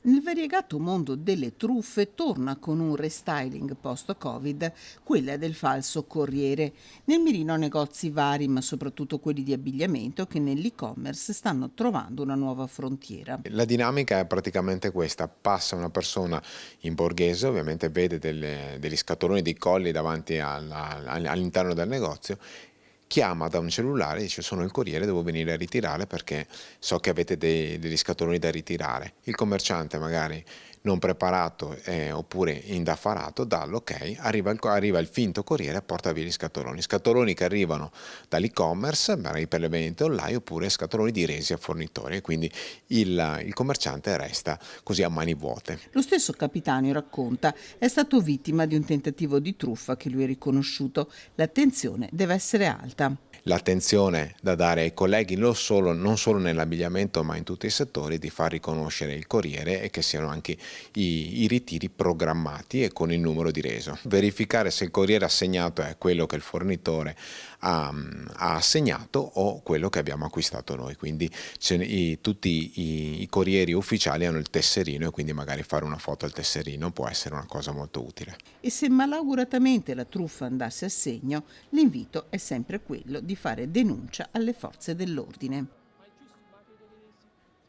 Nel variegato mondo delle truffe torna con un restyling post-Covid quella del falso corriere. Nel mirino negozi vari, ma soprattutto quelli di abbigliamento, che nell'e-commerce stanno trovando una nuova frontiera. La dinamica è praticamente questa: passa una persona in borghese, ovviamente vede degli scatoloni, dei colli davanti all'interno del negozio, chiama da un cellulare e dice: sono il corriere, devo venire a ritirare perché so che avete degli scatoloni da ritirare. Il commerciante, magari non preparato oppure indaffarato, dà l'ok, arriva il finto corriere e porta via gli scatoloni che arrivano dall'e-commerce, magari per le vendite online, oppure scatoloni di resi a fornitori, e quindi il commerciante resta così a mani vuote. Lo stesso Capitanio racconta, è stato vittima di un tentativo di truffa che lui ha riconosciuto. L'attenzione deve essere alta. L'attenzione da dare ai colleghi non solo nell'abbigliamento ma in tutti i settori, di far riconoscere il corriere e che siano anche i ritiri programmati e con il numero di reso. Verificare se il corriere assegnato è quello che il fornitore ha assegnato o quello che abbiamo acquistato noi, quindi tutti i corrieri ufficiali hanno il tesserino e quindi magari fare una foto al tesserino può essere una cosa molto utile. E se malauguratamente la truffa andasse a segno, l'invito è sempre quello di fare denuncia alle forze dell'ordine.